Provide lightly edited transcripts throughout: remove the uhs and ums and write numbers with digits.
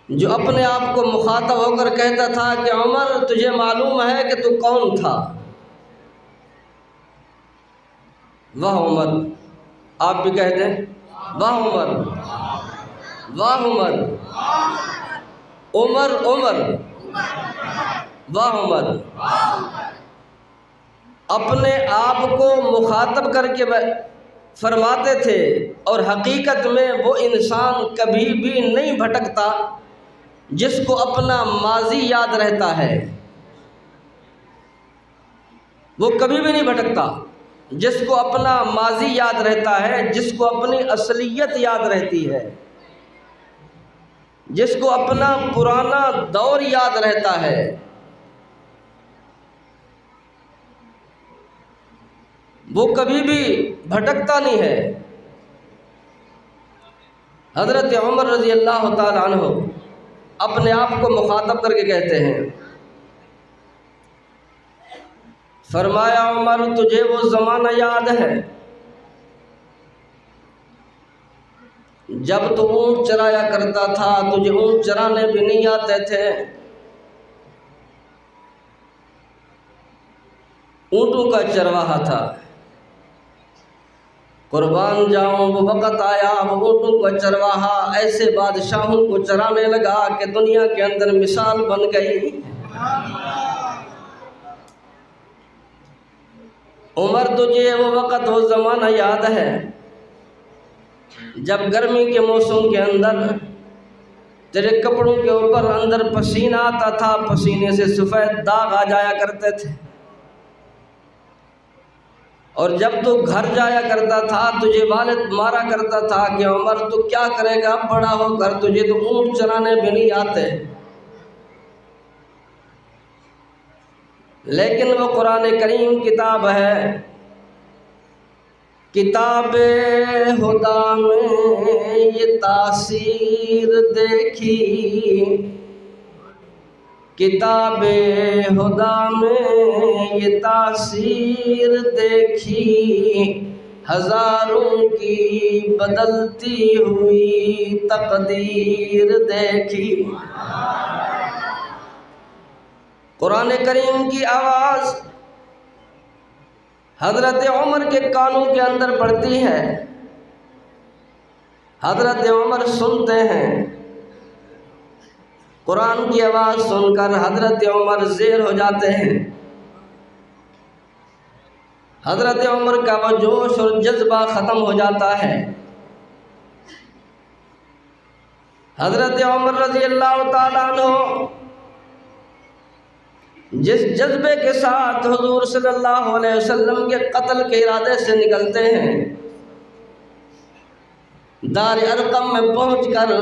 جو اپنے آپ کو مخاطب ہو کر کہتا تھا کہ عمر تجھے معلوم ہے کہ تو کون تھا؟ واہ عمر، آپ بھی کہہ دیں واہ عمر، واہ عمر، عمر عمر، واہ عمر۔ اپنے آپ کو مخاطب کر کے فرماتے تھے، اور حقیقت میں وہ انسان کبھی بھی نہیں بھٹکتا جس کو اپنا ماضی یاد رہتا ہے۔ وہ کبھی بھی نہیں بھٹکتا جس کو اپنا ماضی یاد رہتا ہے، جس کو اپنی اصلیت یاد رہتی ہے، جس کو اپنا پرانا دور یاد رہتا ہے۔ وہ کبھی بھی بھٹکتا نہیں ہے۔ حضرت عمر رضی اللہ تعالی عنہ اپنے آپ کو مخاطب کر کے کہتے ہیں، فرمایا عمر تجھے وہ زمانہ یاد ہے جب تو اونٹ چرایا کرتا تھا، تجھے اونٹ چرانے بھی نہیں آتے تھے، اونٹوں کا چرواہا تھا۔ قربان جاؤں وہ وقت آیا وہ اونٹوں کا چرواہا ایسے بادشاہوں کو چرانے لگا کہ دنیا کے اندر مثال بن گئی۔ عمر تجھے وہ وقت وہ زمانہ یاد ہے جب گرمی کے موسم کے اندر تیرے کپڑوں کے اوپر اندر پسینہ آتا تھا، پسینے سے سفید داغ آ جایا کرتے تھے، اور جب تو گھر جایا کرتا تھا تجھے والد مارا کرتا تھا کہ عمر تو کیا کرے گا بڑا ہو کر، تجھے تو اونٹ چلانے بھی نہیں آتے۔ لیکن وہ قرآن کریم کتاب ہے، کتاب خدا میں یہ تاثیر دیکھی، کتاب خدا میں یہ تاثیر دیکھی، ہزاروں کی بدلتی ہوئی تقدیر دیکھی۔ قرآن کریم کی آواز حضرت عمر کے کانوں کے اندر پڑتی ہے، حضرت عمر سنتے ہیں، قرآن کی آواز سن کر حضرت عمر زیر ہو جاتے ہیں۔ حضرت عمر کا وہ جوش اور جذبہ ختم ہو جاتا ہے۔ حضرت عمر رضی اللہ تعالیٰ عنہ جس جذبے کے ساتھ حضور صلی اللہ علیہ وسلم کے قتل کے ارادے سے نکلتے ہیں، دار ارقم میں پہنچ کر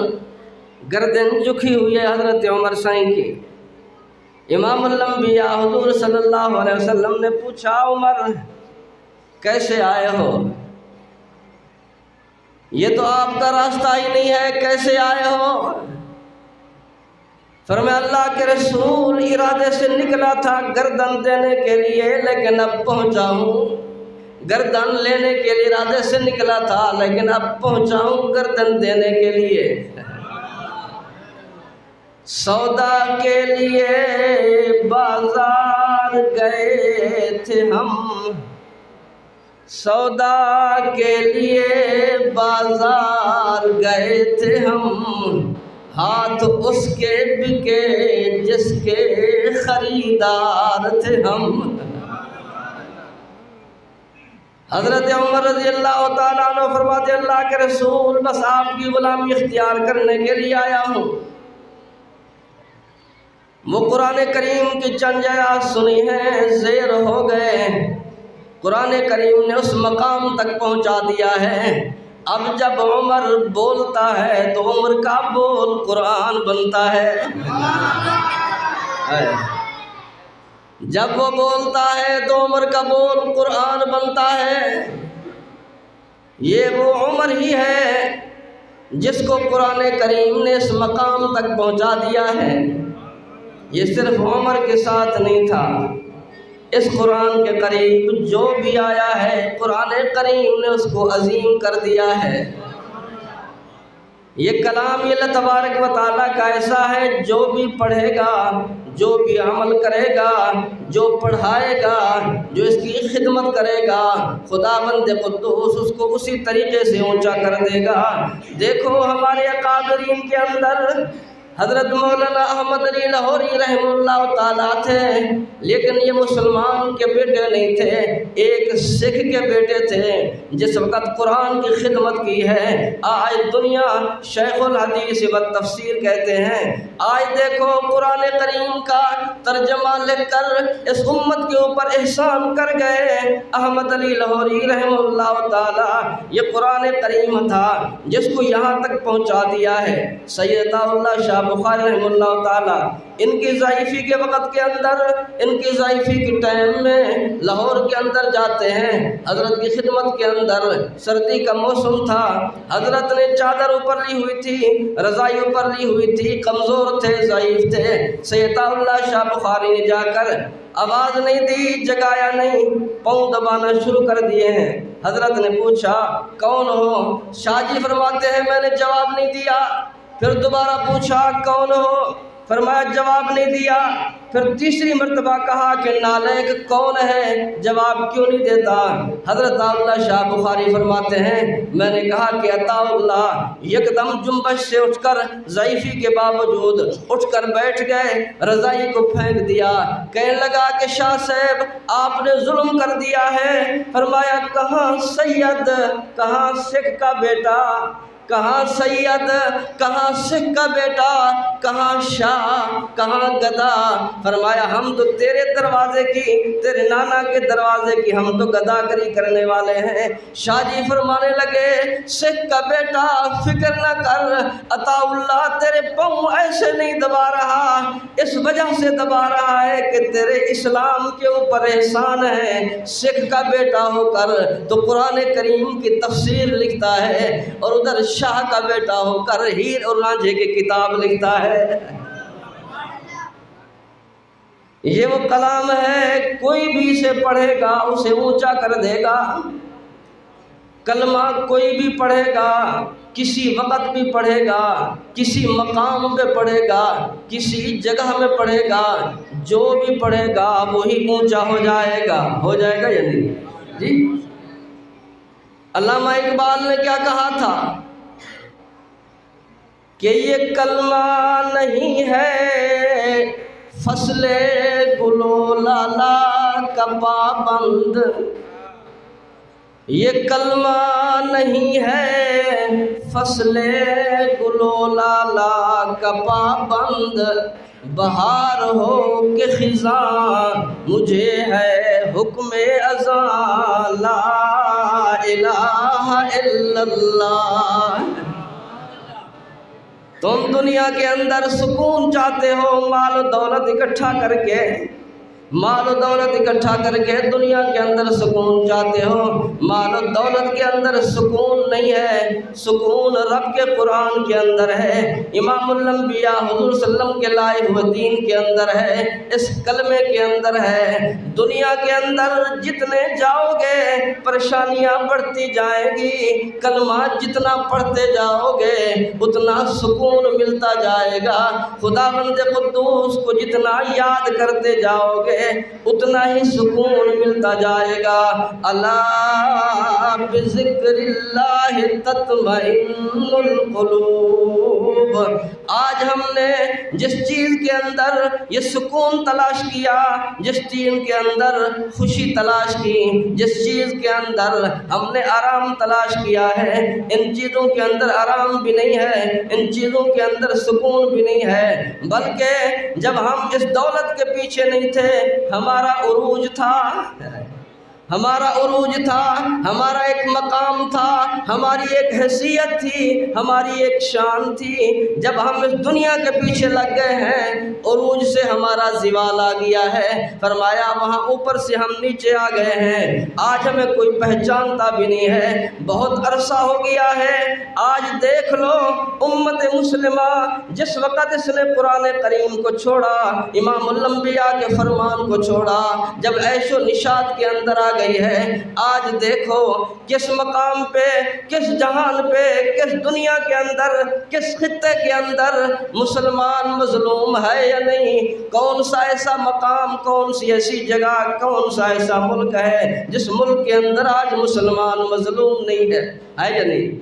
گردن جھکی ہوئی ہے حضرت عمر سائیں کی۔ امام الانبیاء حضور صلی اللہ علیہ وسلم نے پوچھا عمر کیسے آئے ہو؟ یہ تو آپ کا راستہ ہی نہیں ہے، کیسے آئے ہو؟ فرمایا اللہ کے رسول ارادے سے نکلا تھا گردن دینے کے لیے لیکن اب پہنچا ہوں، گردن لینے کے لیے ارادے سے نکلا تھا لیکن اب پہنچا ہوں گردن دینے کے لیے۔ سودا کے لیے بازار گئے تھے ہم، سودا کے لیے بازار گئے تھے ہم، ہاتھ اس کے بکے جس کے خریدار تھے ہم۔ حضرت عمر رضی اللہ تعالیٰ عنہ فرماتے اللہ کے رسول بس آپ کی غلامی اختیار کرنے کے لیے آیا ہوں۔ وہ قرآن کریم کی چند آیات سنی ہیں، زیر ہو گئے، قرآن کریم نے اس مقام تک پہنچا دیا ہے۔ اب جب عمر بولتا ہے تو عمر کا بول قرآن بنتا ہے۔ جب وہ بولتا ہے تو عمر کا بول قرآن بنتا ہے۔ یہ وہ عمر ہی ہے جس کو قرآن کریم نے اس مقام تک پہنچا دیا ہے۔ یہ صرف عمر کے ساتھ نہیں تھا، اس قرآن کے قریب جو بھی آیا ہے قرآن کریم نے اس کو عظیم کر دیا ہے۔ یہ کلام یہ اللہ تبارک و تعالیٰ کا ایسا ہے، جو بھی پڑھے گا، جو بھی عمل کرے گا، جو پڑھائے گا، جو اس کی خدمت کرے گا، خداوند قدوس اس کو اسی طریقے سے اونچا کر دے گا۔ دیکھو ہمارے اکابرین کے اندر حضرت مولانا احمد علی لاہوری رحمہ اللہ تعالیٰ تھے، لیکن یہ مسلمان کے بیٹے نہیں تھے، ایک سکھ کے بیٹے تھے جس وقت قرآن کی خدمت کی ہے۔ آج دنیا شیخ الحدیث و تفسیر کہتے ہیں۔ آج دیکھو قرآن کریم کا ترجمہ لکھ کر اس امت کے اوپر احسان کر گئے احمد علی لاہوری رحمہ اللہ تعالیٰ۔ یہ قرآن کریم تھا جس کو یہاں تک پہنچا دیا ہے سید اللہ شاہ بخاری رحمہ اللہ تعالیٰ۔ ان کی ضعیفی کے وقت کے اندر، ان کی ضعیفی کے ٹائم میں لاہور کے اندر جاتے ہیں، حضرت کی خدمت کے اندر سردی کا موسم تھا، حضرت نے چادر اوپر لی ہوئی تھی، رضائی اوپر لی ہوئی تھی، کمزور تھے، ضعیف تھے۔ سید اللہ شاہ بخاری نے جا کر آواز نہیں دی، جگایا نہیں، پاؤں دبانا شروع کر دیے ہیں۔ حضرت نے پوچھا کون ہو؟ شاہ جی فرماتے ہیں میں نے جواب نہیں دیا۔ پھر دوبارہ پوچھا کون ہو؟ فرمایا جواب نہیں دیا۔ پھر تیسری مرتبہ کہا کہ نالائق کون ہے، جواب کیوں نہیں دیتا؟ حضرت اللہ شاہ بخاری فرماتے ہیں میں نے کہا کہ عطا اللہ یکدم جنبش سے اٹھ کر ضعیفی کے باوجود اٹھ کر بیٹھ گئے، رضائی کو پھینک دیا، کہنے لگا کہ شاہ صاحب آپ نے ظلم کر دیا ہے۔ فرمایا کہاں سید، کہاں سکھ کا بیٹا، کہاں سید، کہاں سکھ کا بیٹا، کہاں شاہ، کہاں گدا؟ فرمایا ہم تو تیرے دروازے کی، تیرے نانا کے دروازے کی ہم تو گدا گری کرنے والے ہیں۔ شاہ جی فرمانے لگے سکھ کا بیٹا فکر نہ کر، عطا اللہ تیرے پاؤں ایسے نہیں دبا رہا، اس وجہ سے دبا رہا ہے کہ تیرے اسلام کے اوپر احسان ہے۔ سکھ کا بیٹا ہو کر تو قرآن کریم کی تفسیر لکھتا ہے، اور ادھر شاہ کا بیٹا ہو کر ہیر اور رانجھے کی کتاب لکھتا ہے۔ یہ وہ کلام ہے، کوئی بھی اسے پڑھے گا اسے اونچا کر دے گا۔ کلمہ کوئی بھی پڑھے گا، کسی وقت بھی پڑھے گا، کسی مقام پہ پڑھے گا، کسی جگہ میں پڑھے گا، جو بھی پڑھے گا وہی اونچا ہو جائے گا۔ ہو جائے گا یا نہیں جی؟ علامہ اقبال نے کیا کہا تھا کہ یہ کلمہ نہیں ہے فصل گل و لالا کا پابند، یہ کلمہ نہیں ہے فصل گل و لالا کا پابند، بہار ہو کہ خزاں مجھے ہے حکم اذاں، لا الہ الا اللہ۔ تم دنیا کے اندر سکون چاہتے ہو، مال و دولت اکٹھا کر کے، مال و دولت اکٹھا کر کے دنیا کے اندر سکون چاہتے ہو، مال و دولت کے اندر سکون نہیں ہے، سکون رب کے قرآن کے اندر ہے، امام الانبیاء حضور صلی اللہ علیہ وسلم کے لائے ہوئے دین کے اندر ہے، اس کلمے کے اندر ہے۔ دنیا کے اندر جتنے جاؤ گے پریشانیاں بڑھتی جائیں گی، کلمہ جتنا پڑھتے جاؤ گے اتنا سکون ملتا جائے گا، خداوند قدوس کو جتنا یاد کرتے جاؤ گے اتنا ہی سکون ملتا جائے گا۔ الا بذکر اللہ تطمئن القلوب۔ آج ہم نے جس چیز کے اندر یہ سکون تلاش کیا، جس چیز کے اندر خوشی تلاش کی، جس چیز کے اندر ہم نے آرام تلاش کیا ہے، ان چیزوں کے اندر آرام بھی نہیں ہے، ان چیزوں کے اندر سکون بھی نہیں ہے، بلکہ جب ہم اس دولت کے پیچھے نہیں تھے ہمارا عروج تھا، ہمارا عروج تھا، ہمارا ایک مقام تھا، ہماری ایک حیثیت تھی، ہماری ایک شان تھی۔ جب ہم اس دنیا کے پیچھے لگ گئے ہیں عروج سے ہمارا زوال آ گیا ہے۔ فرمایا وہاں اوپر سے ہم نیچے آ گئے ہیں، آج ہمیں کوئی پہچانتا بھی نہیں ہے، بہت عرصہ ہو گیا ہے۔ آج دیکھ لو امت مسلمہ جس وقت اس نے قرآن کریم کو چھوڑا، امام الانبیاء کے فرمان کو چھوڑا، جب عیش و نشاط کے اندر آ گئی ہے، آج دیکھو کس مقام پہ، کس جہان پہ، کس دنیا کے اندر، کس خطے کے اندر مسلمان مظلوم ہے یا نہیں؟ کون سا ایسا مقام، کون سی ایسی جگہ، کون سا ایسا ملک ہے جس ملک کے اندر آج مسلمان مظلوم نہیں ہے یا نہیں؟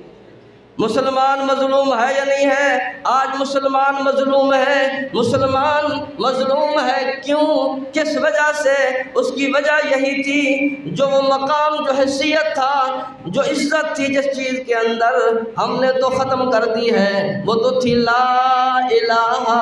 مسلمان مظلوم ہے یا نہیں ہے؟ آج مسلمان مظلوم ہے۔ مسلمان مظلوم ہے کیوں؟ کس وجہ سے؟ اس کی وجہ یہی تھی، جو وہ مقام، جو حیثیت تھا، جو عزت تھی جس چیز کے اندر، ہم نے تو ختم کر دی ہے۔ وہ تو تھی لا الہ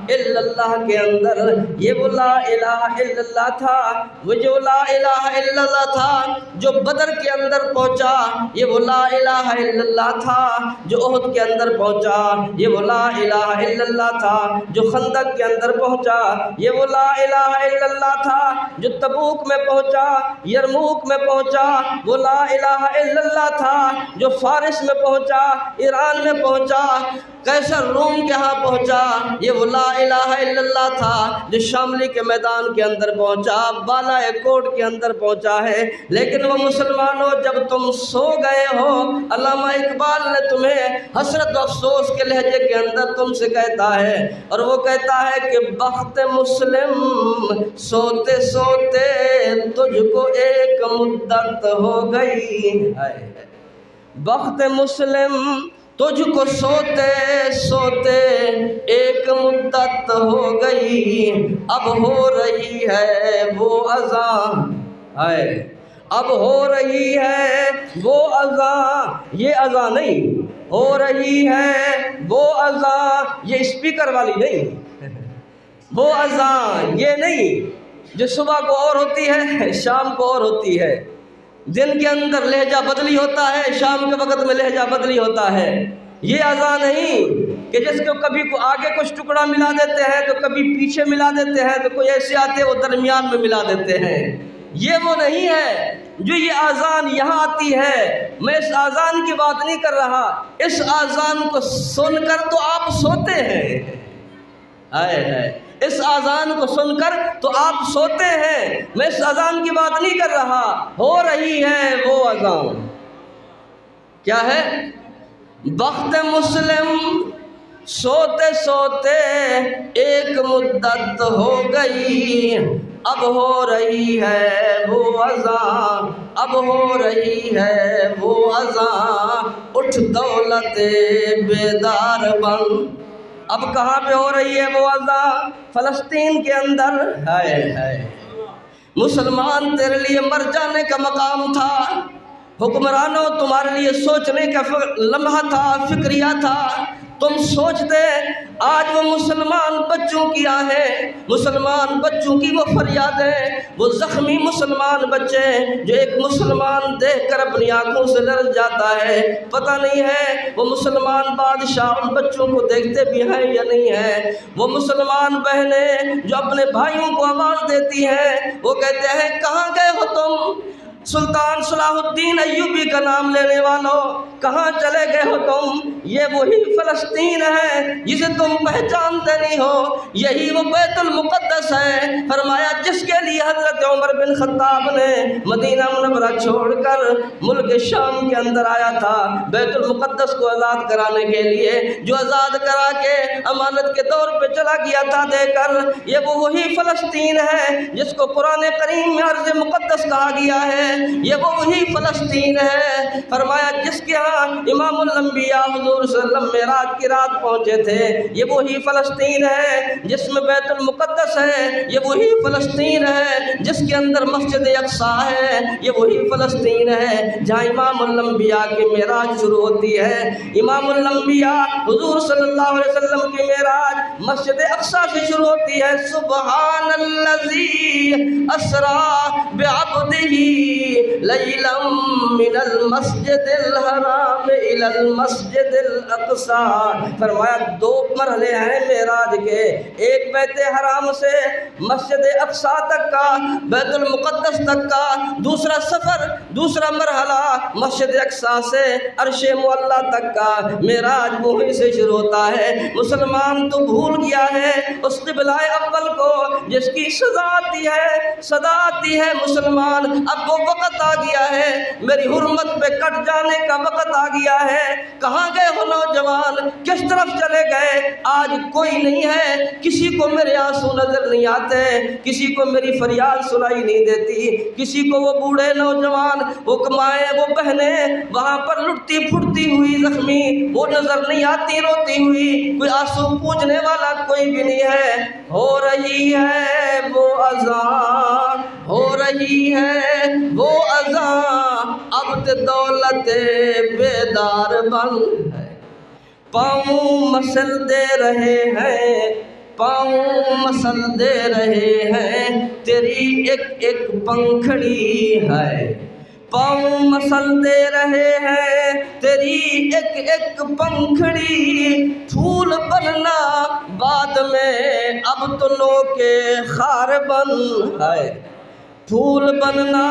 الا اللہ کے اندر، یہ وہ لا الہ الا اللہ تھا، وہ جو لا الہ الا اللہ تھا جو بدر کے اندر پہنچا، یہ وہ لا الہ الا اللہ تھا جو احد کے اندر پہنچا، یہ وہ لا الہ الا اللہ تھا جو خندق کے اندر پہنچا، یہ وہ لا الہ الا اللہ تھا جو تبوک میں پہنچا، یرموک میں پہنچا، وہ لا الہ الا اللہ تھا جو فارس میں پہنچا، ایران میں پہنچا، قیصر روم کے ہاں پہنچا، یہ وہ لا الہ الا اللہ تھا جو شاملی کے میدان کے اندر پہنچا، بالا کوٹ کے اندر پہنچا ہے۔ لیکن وہ مسلمانوں، جب تم سو گئے ہو، علامہ اقبال نے تمہیں حسرت و افسوس کے لہجے کے اندر تم سے کہتا ہے، اور وہ کہتا ہے کہ بخت مسلم سوتے سوتے تجھ کو ایک مدت ہو گئی، بخت مسلم تجھ کو سوتے سوتے ایک مدت ہو گئی، اب ہو رہی ہے وہ اذان، اب ہو رہی ہے وہ اذان، یہ اذان نہیں، ہو رہی ہے وہ اذان، یہ اسپیکر والی نہیں، وہ اذان یہ نہیں جو صبح کو اور ہوتی ہے، شام کو اور ہوتی ہے، دن کے اندر لہجہ بدلی ہوتا ہے، شام کے وقت میں لہجہ بدلی ہوتا ہے۔ یہ اذان نہیں کہ جس کو کبھی کو آگے کچھ ٹکڑا ملا دیتے ہیں تو کبھی پیچھے ملا دیتے ہیں تو کوئی ایسے آتے وہ درمیان میں ملا دیتے ہیں، یہ وہ نہیں ہے جو یہ اذان یہاں آتی ہے۔ میں اس اذان کی بات نہیں کر رہا، اس اذان کو سن کر تو آپ سوتے ہیں، اس اذان کو سن کر تو آپ سوتے ہیں، میں اس اذان کی بات نہیں کر رہا، ہو رہی ہے وہ اذان، کیا ہے؟ بخت مسلم سوتے سوتے ایک مدت ہو گئی، اب ہو رہی ہے وہ اذان، اب ہو رہی ہے وہ اذان، اٹھ دولت بیدار بن۔ اب کہاں پہ ہو رہی ہے وہ اذان؟ فلسطین کے اندر۔ مسلمان تیرے لیے مر جانے کا مقام تھا، حکمرانوں تمہارے لیے سوچنے کا لمحہ تھا، فکریہ تھا، تم سوچتے۔ آج وہ مسلمان بچوں کی آہیں، مسلمان بچوں کی وہ فریادیں، وہ زخمی مسلمان بچے جو ایک مسلمان دیکھ کر اپنی آنکھوں سے لرز جاتا ہے، پتہ نہیں ہے وہ مسلمان بادشاہ ان بچوں کو دیکھتے بھی ہیں یا نہیں ہیں۔ وہ مسلمان بہنیں جو اپنے بھائیوں کو آواز دیتی ہیں، وہ کہتے ہیں کہاں گئے ہو تم؟ سلطان صلاح الدین ایوبی کا نام لینے والوں، کہاں چلے گئے ہو تم؟ یہ وہی فلسطین ہے جسے تم پہچانتے نہیں ہو، یہی وہ بیت المقدس ہے۔ فرمایا جس کے لیے حضرت عمر بن خطاب نے مدینہ منورہ چھوڑ کر ملک شام کے اندر آیا تھا بیت المقدس کو آزاد کرانے کے لیے، جو آزاد کرا کے امانت کے طور پہ چلا گیا تھا دے کر، یہ وہ وہی فلسطین ہے جس کو قرآن کریم میں ارض مقدس کہا گیا ہے، یہ وہ وہی فلسطین ہے۔ فرمایا جس کے ہاں امام الانبیاء حضور صلی اللہ علیہ وسلم معراج کی رات پہنچے تھے، یہ وہی فلسطین ہے جس میں بیت المقدس ہے، یہ وہی فلسطین ہے جس کے اندر مسجد اقصیٰ ہے، یہ وہی فلسطین ہے جہاں امام الانبیاء کی معراج شروع ہوتی ہے۔ امام الانبیاء حضور صلی اللہ علیہ وسلم کی معراج مسجد اقصیٰ سے شروع ہوتی ہے۔ سبحان الذی اسریٰ بعبدہ لیلا من المسجد الحرام الی المسجد الاقصی۔ فرمایا دو مرحلے ہیں معراج کے، ایک بیت حرام سے مسجد اقصی تک کا، بیت المقدس تک کا دوسرا سفر، دوسرا مرحلہ مسجد اقصی سے عرش معلیٰ تک کا۔ معراج وہیں سے شروع ہوتا ہے۔ مسلمان تو بھول گیا ہے اس قبلہ اول کو جس کی صدا آتی ہے مسلمان، اب وہ وقت آ گیا ہے، میری حرمت پہ کٹ جانے کا وقت آ گیا ہے۔ کہاں گئے ہو نوجوان، کس طرف چلے گئے؟ آج کوئی نہیں ہے، کسی کو میرے آنسو نظر نہیں آتے، کسی کو میری فریاد سنائی نہیں دیتی، کسی کو وہ بوڑھے نوجوان، وہ مائیں، وہ بہنیں وہاں پر لٹتی پھٹتی ہوئی زخمی وہ نظر نہیں آتی روتی ہوئی، کوئی آنسو پوجنے والا کوئی بھی نہیں ہے۔ ہو رہی ہے وہ اذان، ہو رہی ہے وہ اذان، اب تے دولت بیدار بن ہے، پاؤں مسل دے رہے ہیں، پاؤں مسل دے رہے ہیں، تیری ایک ایک پنکھڑی ہے، پاؤں مسل دے رہے ہیں، تیری ایک ایک پنکھڑی، پھول بننا بعد میں اب تو لو کے خار بن ہے، پھول بننا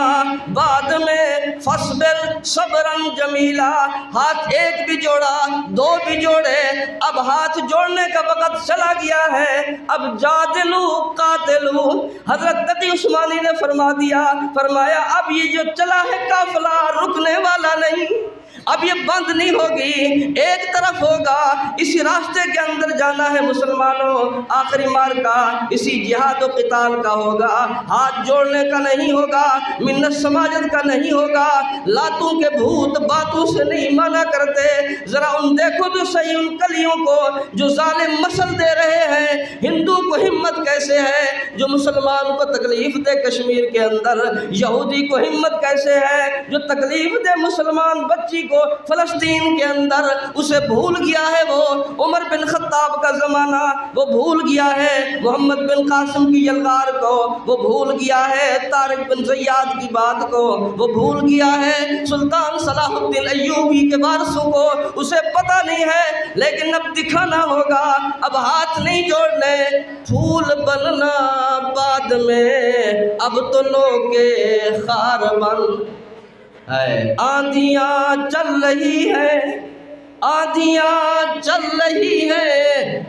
بعد میں فصبر صبرن جمیلا۔ ہاتھ ایک بھی جوڑا، دو بھی جوڑے، اب ہاتھ جوڑنے کا وقت چلا گیا ہے، اب جادلو قاتلو۔ حضرت تقی عثمانی نے فرمایا اب یہ جو چلا ہے قافلہ رکنے والا نہیں، اب یہ بند نہیں ہوگی، ایک طرف ہوگا، اسی راستے کے اندر جانا ہے مسلمانوں، آخری مارکا اسی جہاد و قتال کا ہوگا، ہاتھ جوڑنے کا نہیں ہوگا، منت سماجت کا نہیں ہوگا، لاتوں کے بھوت باتوں سے نہیں منع کرتے۔ ذرا ان دیکھو تو صحیح ان کلیوں کو جو ظالم مسل دے رہے ہیں، ہندو کو ہمت کیسے ہے جو مسلمان کو تکلیف دے کشمیر کے اندر، یہودی کو ہمت کیسے ہے جو تکلیف دے مسلمان بچی کو فلسطین کے اندر، اسے بھول گیا ہے وہ عمر بن خطاب کا زمانہ، وہ بھول گیا ہے محمد بن قاسم کی یلغار کو، وہ بھول گیا ہے طارق بن زیاد کی بات کو، وہ بھول گیا ہے سلطان صلاح الدین ایوبی کے وارثوں کو، اسے پتہ نہیں ہے، لیکن اب دکھانا ہوگا، اب ہاتھ نہیں جوڑنے، پھول بننا بعد میں اب تو لو کے خار بن ہے۔ آندھیاں چل رہی ہے، آندھیاں چل رہی ہے،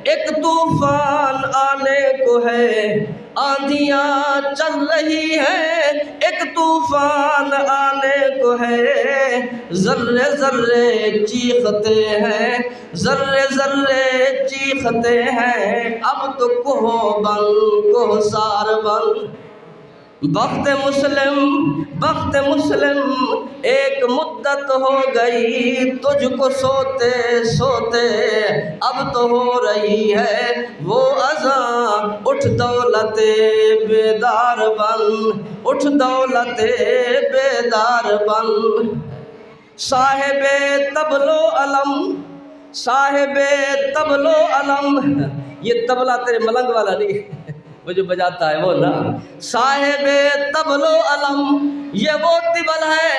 ایک طوفان آنے کو ہے، آندھیاں چل رہی ہے، ایک طوفان آنے کو ہے، ذرے ذرے چیختے ہیں، ذرے ذرے چیختے ہیں، اب تو کوہ بن کوہ سار بن۔ بخت مسلم ایک مدت ہو گئی تجھ کو سوتے سوتے، اب تو ہو رہی ہے وہ اذان، اٹھ دولت بیدار بن، اٹھ دولت بیدار بن۔ صاحب طبل و علم، صاحب طبل و علم، یہ طبلہ تیرے ملنگ والا نہیں وہ جو بجاتا ہے وہ نا، صاحب طبل و علم، یہ وہ طبل ہے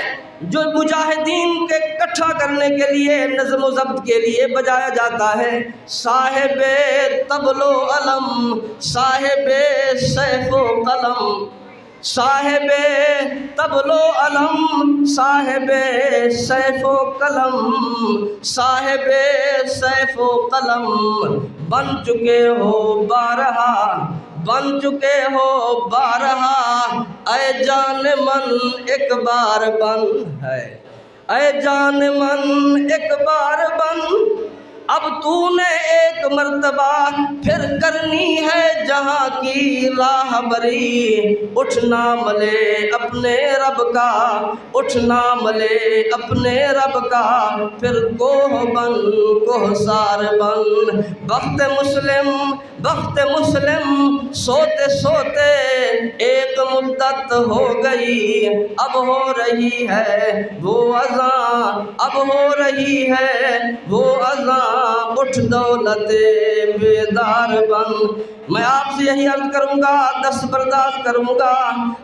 جو مجاہدین کے اکٹھا کرنے کے لیے نظم و ضبط کے لیے بجایا جاتا ہے۔ صاحب طبل و علم، صاحب سیف و قلم، صاحب طبل و علم، صاحب سیف و قلم، صاحب سیف و قلم، بن چکے ہو بارہا، بن چکے ہو بارہا، اے جان من ایک بار بن ہے، اے جان من ایک بار بن، اب تو نے ایک مرتبہ پھر کرنی ہے جہاں کی راہ بری، اٹھنا ملے اپنے رب کا، اٹھنا ملے اپنے رب کا، پھر کوہ بن کوہ سار بن۔ بخت مسلم سوتے سوتے ایک مدت ہو گئی، اب ہو رہی ہے وہ اذان، اب ہو رہی ہے وہ اذان، اٹھ دولت بیدار بن۔ میں آپ سے یہی عرض کروں گا، دست برداشت کروں گا،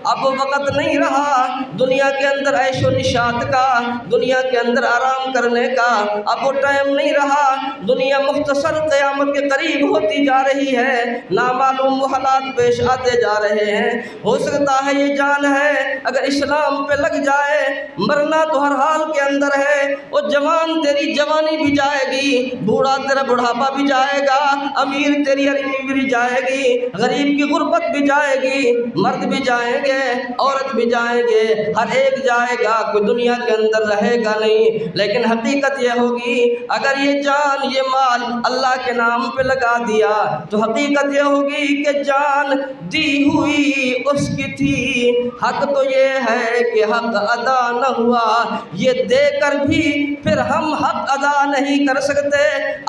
اب وقت نہیں رہا دنیا کے اندر عیش و نشاط کا، دنیا کے اندر آرام کرنے کا، اب وہ ٹائم نہیں رہا۔ دنیا مختصر قیامت کے قریب ہوتی جا رہی ہے، نامعلوم وہ حالات پیش آتے جا رہے ہیں۔ ہو سکتا ہے یہ جان ہے اگر اسلام پہ لگ جائے، مرنا تو ہر حال کے اندر ہے۔ وہ جوان تیری جوانی بھی جائے گی، بوڑھا تیرا بڑھاپا بھی جائے گا، امیر تیری عرمی بھی جائے گی، غریب کی غربت بھی جائے گی، مرد بھی جائیں گے، عورت بھی جائیں گے، ہر ایک جائے گا، کوئی دنیا کے اندر رہے گا نہیں۔ لیکن حقیقت یہ ہوگی اگر یہ جان یہ مال اللہ کے نام پہ لگا دیا تو حقیقت یہ ہوگی کہ جان دی ہوئی اس کی تھی، حق تو یہ ہے کہ حق ادا نہ ہوا، یہ دے کر بھی پھر ہم حق ادا نہیں کر سکتے۔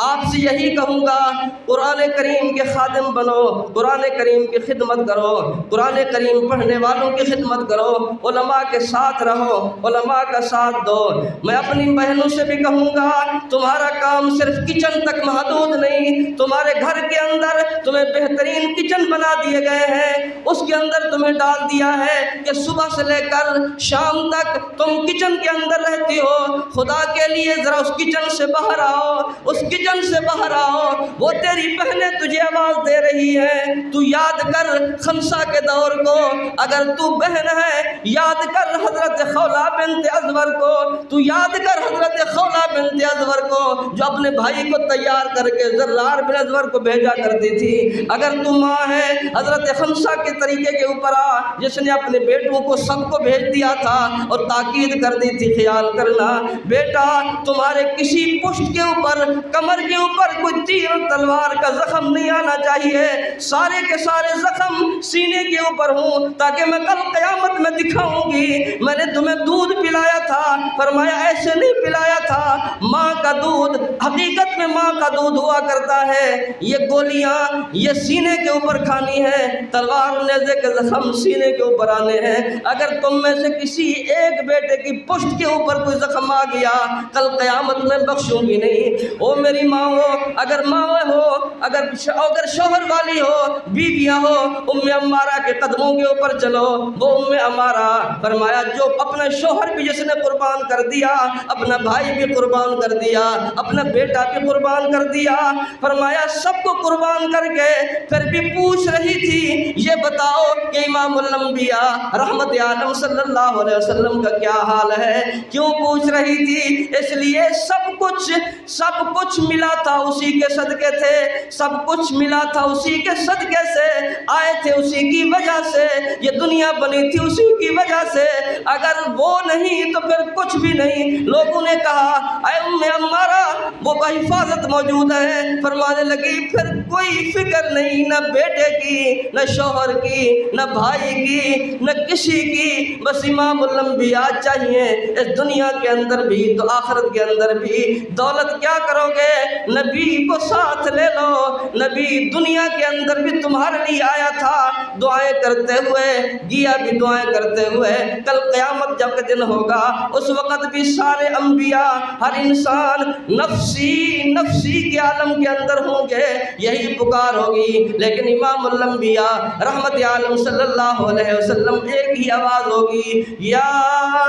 آپ سے یہی کہوں گا، قرآن کریم کے خادم بنو، قرآن کریم کی خدمت کرو، قرآن کریم پڑھنے والوں کی خدمت کرو، علماء کے ساتھ رہو، علماء کا ساتھ دو۔ میں اپنی بہنوں سے بھی کہوں گا، تمہارا کام صرف کچن تک محدود نہیں، تمہارے گھر کے اندر تمہیں بہترین کچن بنا دیے گئے ہیں، اس کے اندر تمہیں ڈال دیا ہے کہ صبح سے لے کر شام تک تم کچن کے اندر رہتی ہو۔ خدا کے لیے ذرا اس کچن سے باہر آؤ، اس کچن سے باہر آؤ، وہ تیری بہنیں تجھے آواز دے رہی ہیں۔ تو یاد کر خمسہ کے دور کو، اگر تو بہن ہے یاد کر حضرت خولہ بنت ازور کو، تو یاد کر حضرت خولہ بنت ازور کو جو اپنے بھائی کو تیار کر کے زرار بن ازور کو بھیجا کرتی تھی۔ اگر تو ماں ہے حضرت خمسہ کے طریقے کے اوپر آ، جس نے اپنے بیٹوں کو سب کو بھیج دیا تھا اور تاکید کر دی تھی، خیال کرنا بیٹا تمہارے کسی پشت کے اوپر کمر کے اوپر کوئی تیر تلوار کا زخم نہیں آنا چاہیے، سارے کے سارے زخم سینے کے اوپر ہوں، تاکہ میں کل قیامت میں دکھاؤں گی میں نے تمہیں دودھ پلایا تھا۔ فرمایا ایسے نہیں پلایا تھا، ماں کا دودھ حقیقت میں ماں کا دودھ ہوا کرتا ہے، یہ گولیاں یہ سینے کے اوپر کھانی ہے، تلوار نیزے کے زخم سینے کے اوپر آنے ہیں۔ اگر تم میں سے کسی ایک بیٹے کی پشت کے اوپر کوئی زخم آ گیا کل قیامت میں بخشوں گی نہیں۔ او میری ماں ہو، اگر ماں ہو، اگر شوہر والی ہو، بیویاں ہو، ام عمارہ کے قدموں کے اوپر چلو، وہ ام عمارہ فرمایا جو اپنا شوہر بھی جس نے قربان کر دیا، اپنا بھائی بھی قربان کر دیا، اپنا بیٹا بھی قربان کر دیا، فرمایا سب کو قربان کر کے پھر بھی پوچھ رہی تھی یہ بتاؤ کہ امام الانبیاء رحمت عالم صلی اللہ علیہ وسلم کا کیا حال ہے؟ کیوں پوچھ رہی تھی؟ اس لیے سب کچھ ملا تھا اسی کے صدقے تھے، سب کچھ ملا تھا اسی کے صدقے سے، آئے تھے اسی کی وجہ سے، یہ دنیا بنی تھی اسی کی وجہ سے، اگر وہ نہیں تو پھر کچھ بھی نہیں۔ لوگوں نے کہا اے ام عمارہ وہ حفاظت موجود ہے، فرمانے لگی پھر کوئی فکر نہیں، نہ بیٹے کی، نہ شوہر کی، نہ بھائی کی، نہ کسی کی، بس امام الانبیاء چاہیے اس دنیا کے اندر بھی تو آخرت کے اندر بھی۔ دولت کیا کرو گے؟ نبی کو ساتھ لے لو، نبی دنیا کے اندر بھی تمہارے لیے آیا تھا دعائیں کرتے ہوئے، گیا بھی دعائیں کرتے ہوئے، کل قیامت جب دن ہوگا اس وقت بھی سارے انبیاء ہر انسان نفسی نفسی کے عالم کے اندر ہوں گے، یہی پکار ہوگی، لیکن امام الانبیاء رحمت عالم صلی اللہ علیہ وسلم ایک ہی آواز ہوگی، یا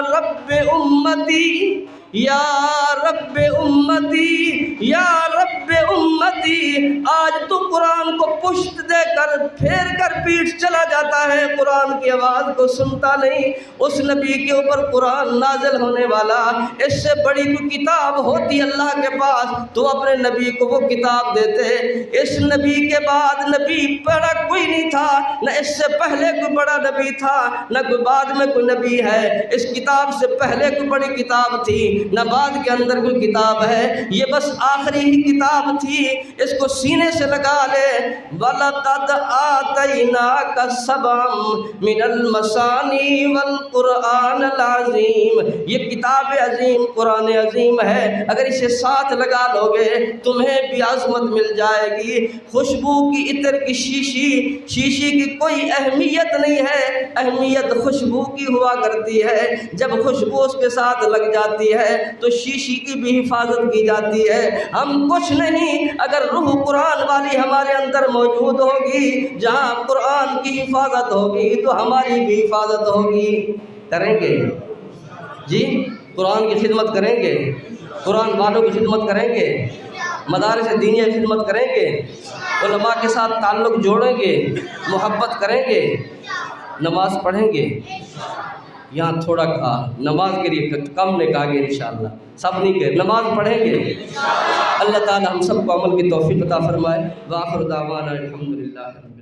رب امتی یا رب امتی یا رب امتی۔ آج تو قرآن کو پشت دے کر پھیر کر پیٹھ چلا جاتا ہے، قرآن کی آواز کو سنتا نہیں۔ اس نبی کے اوپر قرآن نازل ہونے والا، اس سے بڑی کوئی کتاب ہوتی اللہ کے پاس تو اپنے نبی کو وہ کتاب دیتے۔ اس نبی کے بعد نبی بڑا کوئی نہیں تھا، نہ اس سے پہلے کوئی بڑا نبی تھا، نہ کوئی بعد میں کوئی نبی ہے۔ اس کتاب سے پہلے کوئی بڑی کتاب تھی، نہ بعد کے اندر کوئی کتاب ہے، یہ بس آخری ہی کتاب تھی۔ اس کو سینے سے لگا لے۔ وَلَقَدْ آتَيْنَاكَ سَبْعًا مِنَ الْمَثَانِي وَالْقُرْآنَ الْعَظِيمِ، یہ کتاب عظیم قرآن عظیم ہے، اگر اسے ساتھ لگا لو گے تمہیں بھی عظمت مل جائے گی۔ خوشبو کی عطر کی شیشی کی کوئی اہمیت نہیں ہے، اہمیت خوشبو کی ہوا کرتی ہے۔ جب خوشبو اس کے ساتھ لگ جاتی ہے تو شیشی کی بھی حفاظت کی جاتی ہے۔ ہم کچھ نہیں اگر روح قرآن والی ہمارے اندر موجود ہوگی، جہاں قرآن کی حفاظت ہوگی تو ہماری بھی حفاظت ہوگی۔ کریں گے جی؟ قرآن کی خدمت کریں گے، قرآن والوں کی خدمت کریں گے، مدارس دینیہ کی خدمت کریں گے، علماء کے ساتھ تعلق جوڑیں گے، محبت کریں گے، نماز پڑھیں گے۔ یہاں تھوڑا کہا نماز کے لیے کم نے کہا گے، انشاءاللہ سب نہیں کہ نماز پڑھیں گے۔ اللہ تعالی ہم سب کو عمل کی توفیق عطا فرمائے۔ وآخر دعوانا الحمدللہ۔